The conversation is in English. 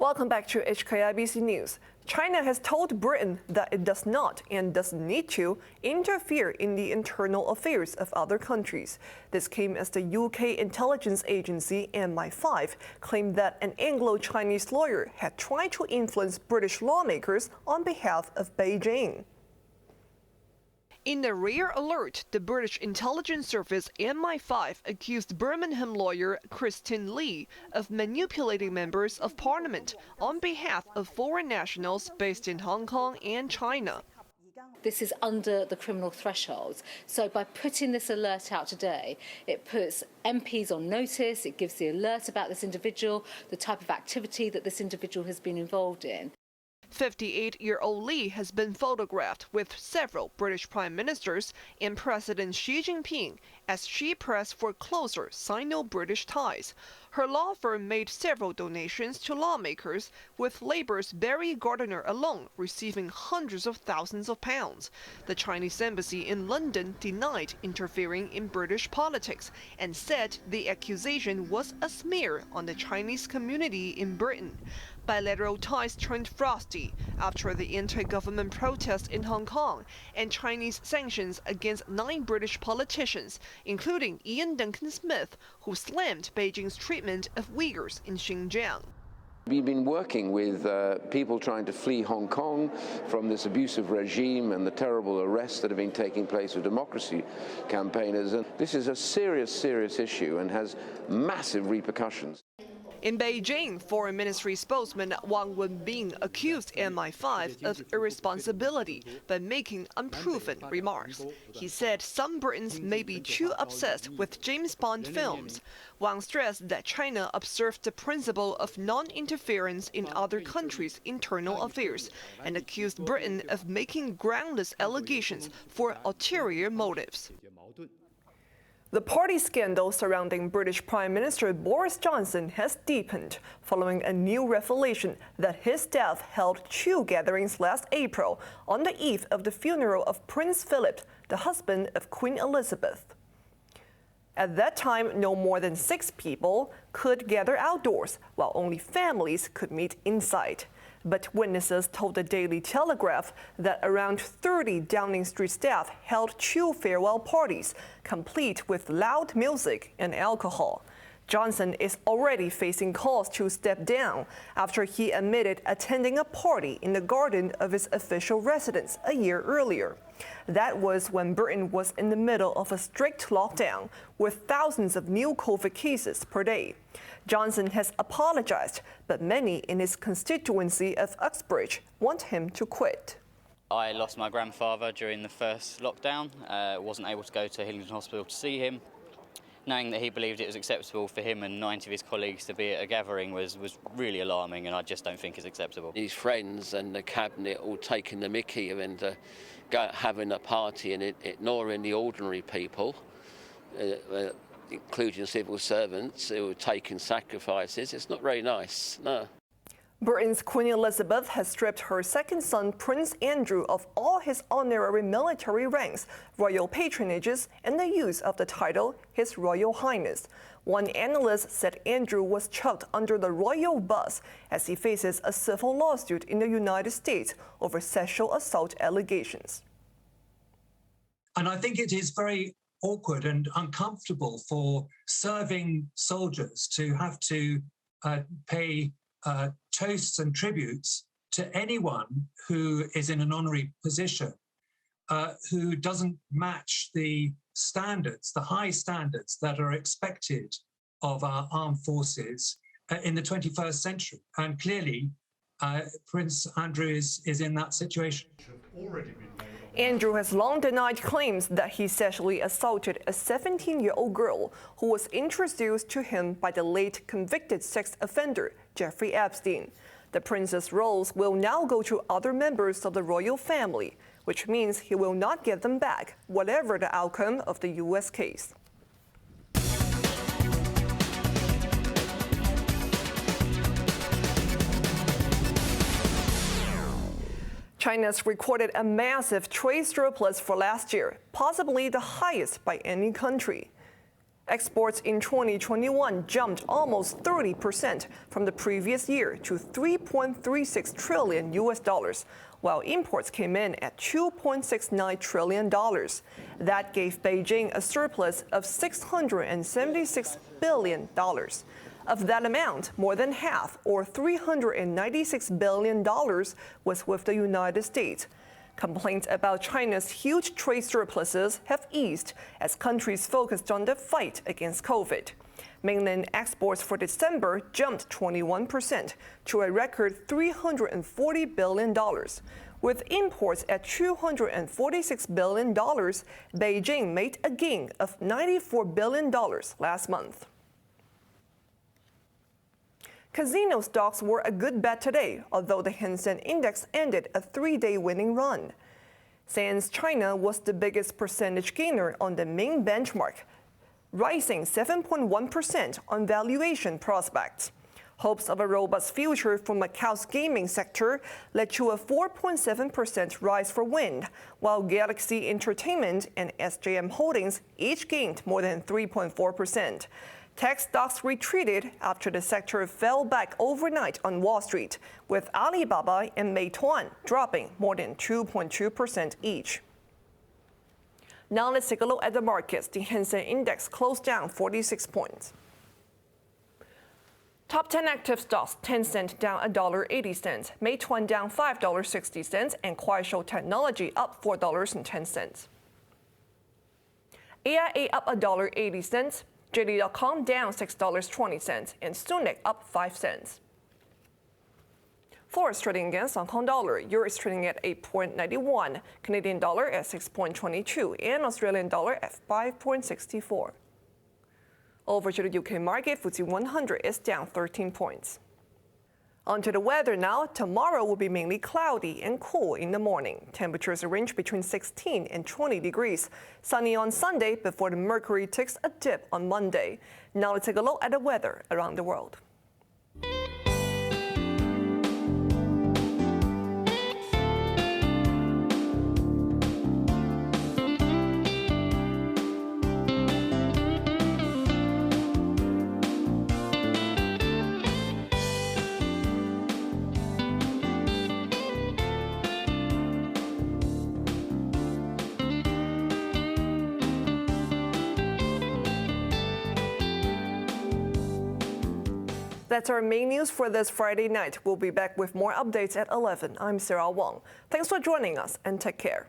Welcome back to HKIBC News. China has told Britain that it does not and doesn't need to interfere in the internal affairs of other countries. This came as the UK intelligence agency MI5 claimed that an Anglo-Chinese lawyer had tried to influence British lawmakers on behalf of Beijing. In a rare alert, the British intelligence service MI5 accused Birmingham lawyer Christine Lee of manipulating members of parliament on behalf of foreign nationals based in Hong Kong and China. This is under the criminal thresholds. So by putting this alert out today, it puts MPs on notice, it gives the alert about this individual, the type of activity that this individual has been involved in. 58-year-old Lee has been photographed with several British prime ministers and President Xi Jinping as she pressed for closer Sino-British ties. Her law firm made several donations to lawmakers, with Labour's Barry Gardiner alone receiving hundreds of thousands of pounds. The Chinese embassy in London denied interfering in British politics and said the accusation was a smear on the Chinese community in Britain. Bilateral ties turned frosty after the anti-government protests in Hong Kong and Chinese sanctions against 9 British politicians, including Ian Duncan Smith, who slammed Beijing's treatment of Uyghurs in Xinjiang. We've been working with people trying to flee Hong Kong from this abusive regime and the terrible arrests that have been taking place of democracy campaigners. And this is a serious, serious issue and has massive repercussions. In Beijing, Foreign Ministry spokesman Wong accused MI5 of irresponsibility by making unproven remarks. He said some Britons may be too obsessed with James Bond films. Wang stressed that China observed the principle of non-interference in other countries' internal affairs and accused Britain of making groundless allegations for ulterior motives. The party scandal surrounding British Prime Minister Boris Johnson has deepened following a new revelation that his staff held 2 gatherings last April on the eve of the funeral of Prince Philip, the husband of Queen Elizabeth. At that time, no more than 6 people could gather outdoors, while only families could meet inside. But witnesses told the Daily Telegraph that around 30 Downing Street staff held 2 farewell parties, complete with loud music and alcohol. Johnson is already facing calls to step down after he admitted attending a party in the garden of his official residence a year earlier. That was when Britain was in the middle of a strict lockdown with thousands of new COVID cases per day. Johnson has apologized, but many in his constituency of Uxbridge want him to quit. I lost my grandfather during the first lockdown. Wasn't able to go to Hillingdon Hospital to see him. Knowing that he believed it was acceptable for him and 90 of his colleagues to be at a gathering was really alarming, and I just don't think it's acceptable. His friends and the cabinet all taking the mickey and having a party and ignoring the ordinary people, including civil servants who are taking sacrifices. It's not very nice, no. Britain's Queen Elizabeth has stripped her second son, Prince Andrew, of all his honorary military ranks, royal patronages, and the use of the title His Royal Highness. One analyst said Andrew was chucked under the royal bus as he faces a civil lawsuit in the United States over sexual assault allegations. And I think it is very awkward and uncomfortable for serving soldiers to have to pay toasts and tributes to anyone who is in an honorary position who doesn't match the standards, the high standards that are expected of our armed forces in the 21st century. And clearly, Prince Andrew is in that situation. Andrew has long denied claims that he sexually assaulted a 17-year-old girl who was introduced to him by the late convicted sex offender, Jeffrey Epstein. The prince's roles will now go to other members of the royal family, which means he will not get them back, whatever the outcome of the U.S. case. China's recorded a massive trade surplus for last year, possibly the highest by any country. Exports in 2021 jumped almost 30% from the previous year to $3.36 trillion, while imports came in at $2.69 trillion. That gave Beijing a surplus of $676 billion. Of that amount, more than half, or $396 billion, was with the United States. Complaints about China's huge trade surpluses have eased as countries focused on the fight against COVID. Mainland exports for December jumped 21% to a record $340 billion. With imports at $246 billion, Beijing made a gain of $94 billion last month. Casino stocks were a good bet today, although the Hang Seng Index ended a three-day winning run. Sands China was the biggest percentage gainer on the main benchmark, rising 7.1% on valuation prospects. Hopes of a robust future for Macau's gaming sector led to a 4.7% rise for Wind, while Galaxy Entertainment and SJM Holdings each gained more than 3.4%. Tech stocks retreated after the sector fell back overnight on Wall Street, with Alibaba and Meituan dropping more than 2.2% each. Now let's take a look at the markets. The Hang Seng Index closed down 46 points. Top 10 active stocks: Tencent down $1.80, Meituan down $5.60, and Kuaishou Technology up $4.10. AIA up $1.80. JD.com down $6.20, and Suning up 5 cents. Forex trading against Hong Kong dollar. Euro is trading at 8.91, Canadian dollar at 6.22, and Australian dollar at 5.64. Over to the UK market, FTSE 100 is down 13 points. On to the weather now. Tomorrow will be mainly cloudy and cool in the morning. Temperatures range between 16 and 20 degrees. Sunny on Sunday before the mercury takes a dip on Monday. Now let's take a look at the weather around the world. That's our main news for this Friday night. We'll be back with more updates at 11. I'm Sarah Wong. Thanks for joining us and take care.